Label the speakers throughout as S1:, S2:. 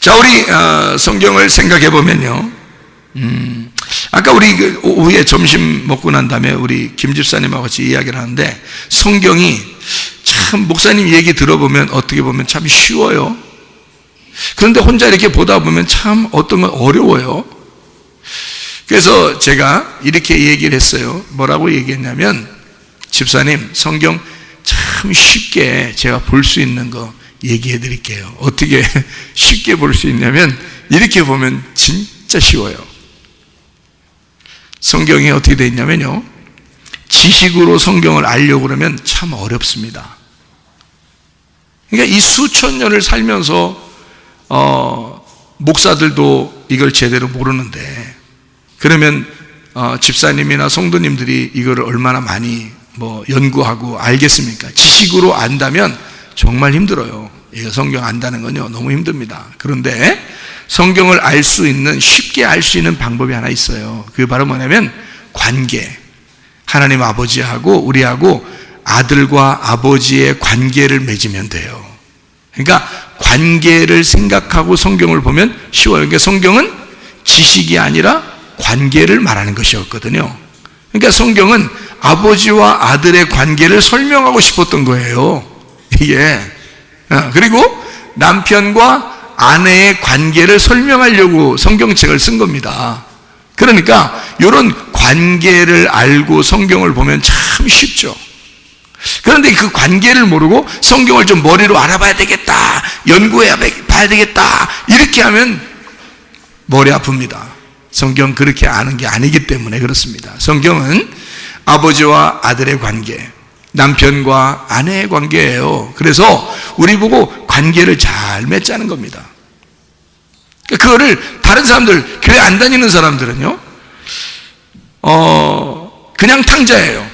S1: 자, 우리 성경을 생각해 보면요, 아까 우리 그 오후에 점심 먹고 난 다음에 우리 김 집사님하고 같이 이야기를 하는데, 성경이 참 목사님 얘기 들어보면 어떻게 보면 참 쉬워요. 그런데 혼자 이렇게 보다 보면 참 어떤 건 어려워요. 그래서 제가 이렇게 얘기를 했어요. 뭐라고 얘기했냐면, 집사님, 성경 참 쉽게 제가 볼 수 있는 거 얘기해 드릴게요. 어떻게 쉽게 볼 수 있냐면, 이렇게 보면 진짜 쉬워요. 성경이 어떻게 되어 있냐면요, 지식으로 성경을 알려고 그러면 참 어렵습니다. 그러니까 이 수천 년을 살면서 목사들도 이걸 제대로 모르는데, 그러면 집사님이나 성도님들이 이거를 얼마나 많이 연구하고 알겠습니까? 지식으로 안다면 정말 힘들어요. 이거 성경 안다는 건요, 너무 힘듭니다. 그런데 성경을 알 수 있는, 쉽게 알 수 있는 방법이 하나 있어요. 그게 바로 뭐냐면 관계. 하나님 아버지하고 우리하고 아들과 아버지의 관계를 맺으면 돼요. 그러니까 관계를 생각하고 성경을 보면 쉬워요. 그러니까 성경은 지식이 아니라 관계를 말하는 것이었거든요. 그러니까 성경은 아버지와 아들의 관계를 설명하고 싶었던 거예요, 이게. 그리고 남편과 아내의 관계를 설명하려고 성경책을 쓴 겁니다. 그러니까 이런 관계를 알고 성경을 보면 참 쉽죠. 그런데 그 관계를 모르고 성경을 좀 머리로 알아봐야 되겠다, 연구해 봐야 되겠다, 이렇게 하면 머리 아픕니다. 성경 그렇게 아는 게 아니기 때문에 그렇습니다. 성경은 아버지와 아들의 관계, 남편과 아내의 관계예요. 그래서 우리 보고 관계를 잘 맺자는 겁니다. 그거를 다른 사람들, 교회 안 다니는 사람들은요, 그냥 탕자예요.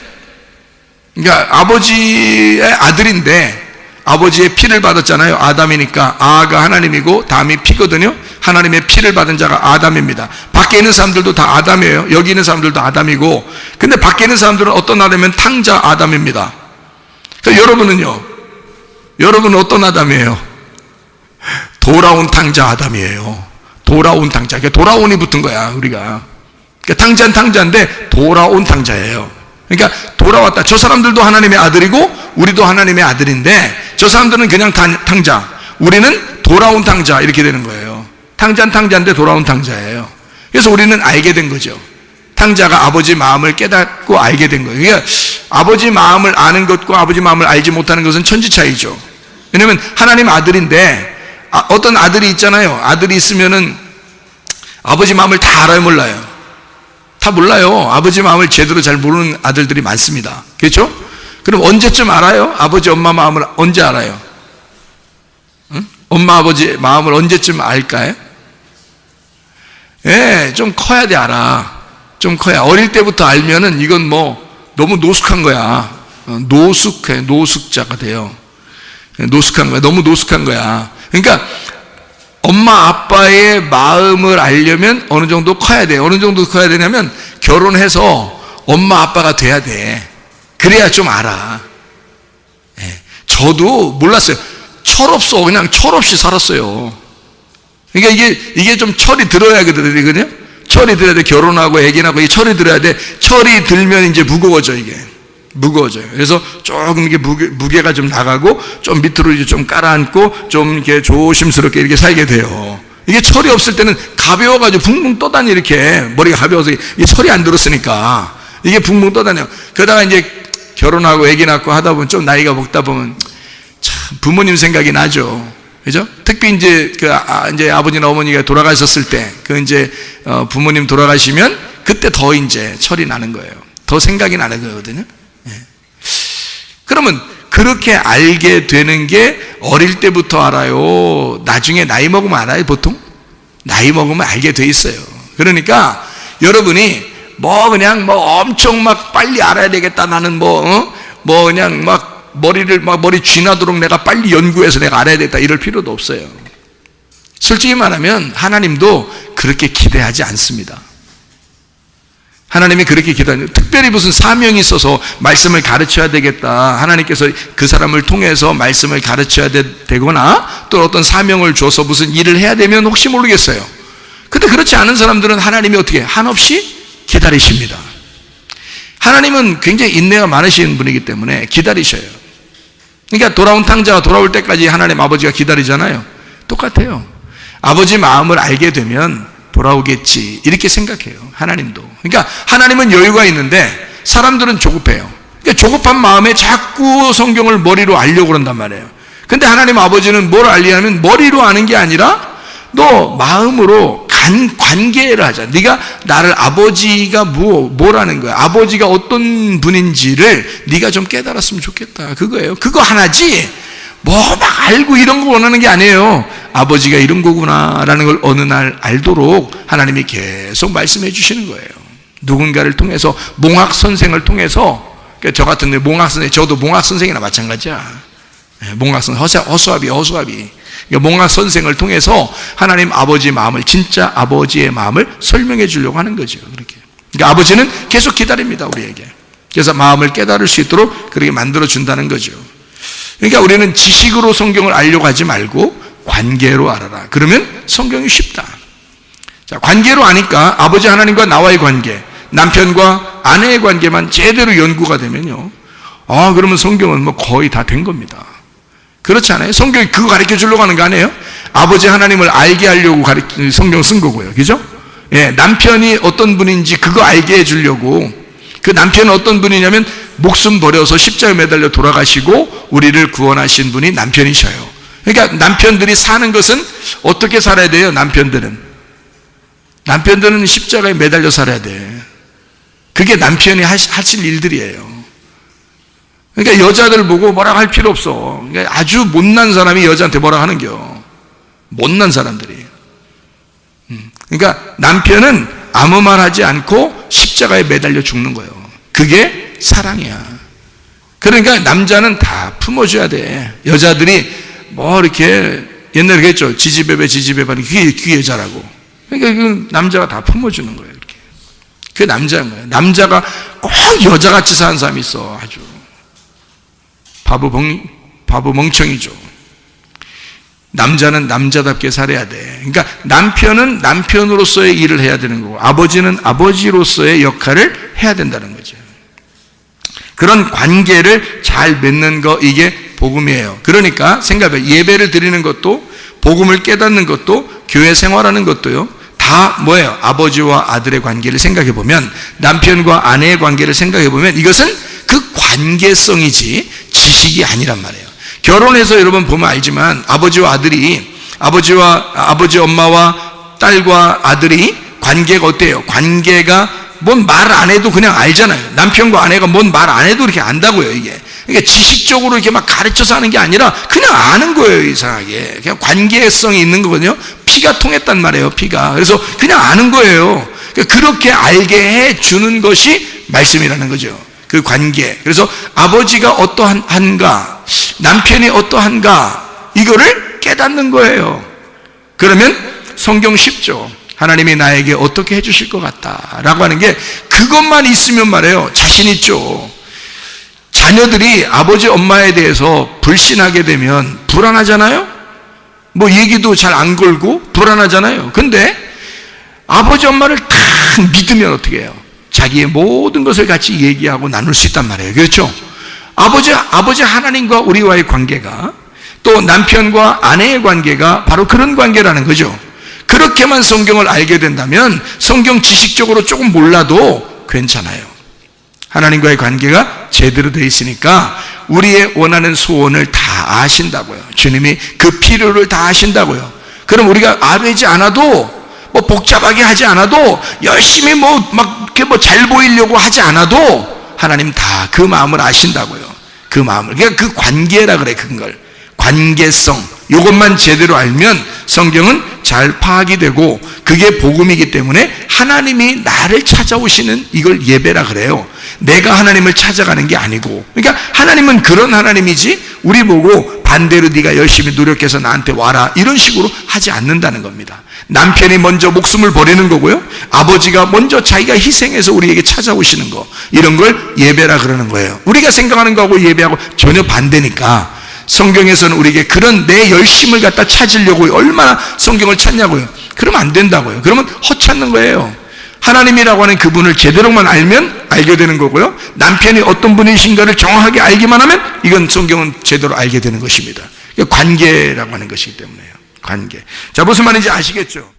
S1: 그러니까 아버지의 아들인데, 아버지의 피를 받았잖아요. 아담이니까 아가 하나님이고 담이 피거든요. 하나님의 피를 받은 자가 아담입니다. 밖에 있는 사람들도 다 아담이에요. 여기 있는 사람들도 아담이고, 근데 밖에 있는 사람들은 어떤 아담이면 탕자 아담입니다. 그러니까 여러분은 어떤 아담이에요? 돌아온 탕자 아담이에요. 돌아온 탕자. 그러니까 돌아온이 붙은 거야, 우리가. 그러니까 탕자는 탕자인데 돌아온 탕자예요. 그러니까 돌아왔다. 저 사람들도 하나님의 아들이고 우리도 하나님의 아들인데, 저 사람들은 그냥 탕자, 우리는 돌아온 탕자, 이렇게 되는 거예요. 탕자는 탕자인데 돌아온 탕자예요. 그래서 우리는 알게 된 거죠. 탕자가 아버지 마음을 깨닫고 알게 된 거예요. 그러니까 아버지 마음을 아는 것과 아버지 마음을 알지 못하는 것은 천지 차이죠. 왜냐하면 하나님 아들인데, 어떤 아들이 있잖아요. 아들이 있으면은 아버지 마음을 다 알아요, 몰라요? 다 몰라요. 아버지 마음을 제대로 잘 모르는 아들들이 많습니다. 그렇죠? 그럼 언제쯤 알아요? 아버지 엄마 마음을 언제 알아요? 응? 엄마 아버지 마음을 언제쯤 알까요? 예, 좀 커야 돼, 알아. 좀 커야. 어릴 때부터 알면은 이건 너무 노숙한 거야. 노숙자가 돼요. 노숙한 거야. 너무 노숙한 거야. 그러니까 엄마 아빠의 마음을 알려면 어느 정도 커야 돼. 어느 정도 커야 되냐면 결혼해서 엄마 아빠가 돼야 돼. 그래야 좀 알아. 예. 저도 몰랐어요. 철없어. 그냥 철없이 살았어요. 그러니까 이게 좀 철이 들어야 되거든요. 철이 들어야 돼. 결혼하고 애기 낳고 철이 들어야 돼. 철이 들면 이제 무거워져, 이게. 무거워져요. 그래서 조금 이게 무게가 좀 나가고, 좀 밑으로 이제 좀 깔아앉고, 좀 이렇게 조심스럽게 이렇게 살게 돼요. 이게 철이 없을 때는 가벼워가지고 붕붕 떠다니, 이렇게. 머리가 가벼워서 이게 철이 안 들었으니까. 이게 붕붕 떠다녀. 그러다가 이제 결혼하고 애기 낳고 하다 보면 좀 나이가 먹다 보면 참 부모님 생각이 나죠. 그죠? 특히 이제 이제 아버지나 어머니가 돌아가셨을 때, 이제 부모님 돌아가시면 그때 더 이제 철이 나는 거예요. 더 생각이 나는 거거든요. 예. 그러면 그렇게 알게 되는 게 어릴 때부터 알아요? 나중에 나이 먹으면 알아요, 보통? 나이 먹으면 알게 돼 있어요. 그러니까 여러분이 그냥 엄청 빨리 알아야 되겠다, 나는 그냥 머리 쥐나도록 내가 빨리 연구해서 내가 알아야 되겠다, 이럴 필요도 없어요. 솔직히 말하면 하나님도 그렇게 기대하지 않습니다. 하나님이 그렇게 기다려요. 특별히 무슨 사명이 있어서 말씀을 가르쳐야 되겠다. 하나님께서 그 사람을 통해서 말씀을 가르쳐야 되거나 또 어떤 사명을 줘서 무슨 일을 해야 되면 혹시 모르겠어요. 근데 그렇지 않은 사람들은 하나님이 어떻게 한없이 기다리십니다. 하나님은 굉장히 인내가 많으신 분이기 때문에 기다리셔요. 그러니까 돌아온 탕자가 돌아올 때까지 하나님 아버지가 기다리잖아요. 똑같아요. 아버지 마음을 알게 되면 돌아오겠지 이렇게 생각해요. 하나님도. 그러니까 하나님은 여유가 있는데 사람들은 조급해요. 그러니까 조급한 마음에 자꾸 성경을 머리로 알려고 그런단 말이에요. 근데 하나님 아버지는 뭘 알리냐면 머리로 아는 게 아니라 너 마음으로 관계를 하자. 네가 나를 아버지가 뭐라는 거야. 아버지가 어떤 분인지를 네가 좀 깨달았으면 좋겠다. 그거예요. 그거 하나지 뭐 막 알고 이런 거 원하는 게 아니에요. 아버지가 이런 거구나라는 걸 어느 날 알도록 하나님이 계속 말씀해 주시는 거예요. 누군가를 통해서 몽학 선생을 통해서 저 같은 몽학 선생, 저도 몽학 선생이나 마찬가지야. 몽학 선생 허수아비. 몽학 선생을 통해서 하나님 아버지의 마음을 진짜 아버지의 마음을 설명해 주려고 하는 거죠. 그렇게. 그러니까 아버지는 계속 기다립니다 우리에게. 그래서 마음을 깨달을 수 있도록 그렇게 만들어 준다는 거죠. 그러니까 우리는 지식으로 성경을 알려고 하지 말고 관계로 알아라. 그러면 성경이 쉽다. 자, 관계로 아니까 아버지 하나님과 나와의 관계, 남편과 아내의 관계만 제대로 연구가 되면요. 그러면 성경은 뭐 거의 다 된 겁니다. 그렇지 않아요? 성경이 그거 가르쳐 주려고 하는 거 아니에요? 아버지 하나님을 알게 하려고 성경 쓴 거고요. 그죠? 예, 남편이 어떤 분인지 그거 알게 해 주려고. 그 남편은 어떤 분이냐면 목숨 버려서 십자가에 매달려 돌아가시고 우리를 구원하신 분이 남편이셔요. 그러니까 남편들이 사는 것은 어떻게 살아야 돼요? 남편들은 십자가에 매달려 살아야 돼. 그게 남편이 하실 일들이에요. 그러니까 여자들 보고 뭐라고 할 필요 없어. 그러니까 아주 못난 사람이 여자한테 뭐라고 하는겨. 못난 사람들이. 그러니까 남편은 아무 말 하지 않고 십자가에 매달려 죽는 거예요. 그게 사랑이야. 그러니까 남자는 다 품어줘야 돼. 여자들이 뭐 이렇게 옛날에 그랬죠. 지지배배 그게 여자라고. 그러니까 그 남자가 다 품어주는 거예요. 이렇게. 그게 남자인 거예요. 남자가 꼭 여자같이 사는 사람이 있어. 아주 바보 멍청이죠. 남자는 남자답게 살아야 돼. 그러니까 남편은 남편으로서의 일을 해야 되는 거고 아버지는 아버지로서의 역할을 해야 된다는 거죠. 그런 관계를 잘 맺는 거 이게 복음이에요. 그러니까 생각해 예배를 드리는 것도 복음을 깨닫는 것도 교회 생활하는 것도요. 다 뭐예요? 아버지와 아들의 관계를 생각해 보면 남편과 아내의 관계를 생각해 보면 이것은 그 관계성이지 지식이 아니란 말이에요. 결혼해서 여러분 보면 알지만 아버지 엄마와 딸과 아들이 관계가 어때요? 관계가 뭔 말 안 해도 그냥 알잖아요. 남편과 아내가 뭔 말 안 해도 이렇게 안다고요, 이게. 그러니까 지식적으로 이렇게 막 가르쳐서 하는 게 아니라 그냥 아는 거예요, 이상하게. 그냥 관계성이 있는 거거든요. 피가 통했단 말이에요, 피가. 그래서 그냥 아는 거예요. 그러니까 그렇게 알게 해 주는 것이 말씀이라는 거죠. 그 관계. 그래서 아버지가 어떠한가, 남편이 어떠한가, 이거를 깨닫는 거예요. 그러면 성경 쉽죠. 하나님이 나에게 어떻게 해주실 것 같다라고 하는 게 그것만 있으면 말이에요. 자신 있죠. 자녀들이 아버지 엄마에 대해서 불신하게 되면 불안하잖아요. 뭐 얘기도 잘 안 걸고 불안하잖아요. 근데 아버지 엄마를 다 믿으면 어떻게 해요? 자기의 모든 것을 같이 얘기하고 나눌 수 있단 말이에요. 그렇죠? 아버지 하나님과 우리와의 관계가 또 남편과 아내의 관계가 바로 그런 관계라는 거죠. 그렇게만 성경을 알게 된다면 성경 지식적으로 조금 몰라도 괜찮아요. 하나님과의 관계가 제대로 되어 있으니까 우리의 원하는 소원을 다 아신다고요. 주님이 그 필요를 다 아신다고요. 그럼 우리가 아뢰지 않아도 뭐 복잡하게 하지 않아도 열심히 이렇게 잘 보이려고 하지 않아도 하나님 다 그 마음을 아신다고요. 그 마음을. 그러니까 그 관계라 그래, 그걸. 관계성. 이것만 제대로 알면 성경은 잘 파악이 되고 그게 복음이기 때문에 하나님이 나를 찾아오시는 이걸 예배라 그래요. 내가 하나님을 찾아가는 게 아니고, 그러니까 하나님은 그런 하나님이지 우리 보고 반대로 네가 열심히 노력해서 나한테 와라 이런 식으로 하지 않는다는 겁니다. 남편이 먼저 목숨을 버리는 거고요, 아버지가 먼저 자기가 희생해서 우리에게 찾아오시는 거, 이런 걸 예배라 그러는 거예요. 우리가 생각하는 거하고 예배하고 전혀 반대니까 성경에서는 우리에게 그런 내 열심을 갖다 찾으려고 얼마나 성경을 찾냐고요. 그러면 안 된다고요. 그러면 허찾는 거예요. 하나님이라고 하는 그분을 제대로만 알면 알게 되는 거고요, 남편이 어떤 분이신가를 정확하게 알기만 하면 이건 성경은 제대로 알게 되는 것입니다. 관계라고 하는 것이기 때문에요. 관계. 자, 무슨 말인지 아시겠죠?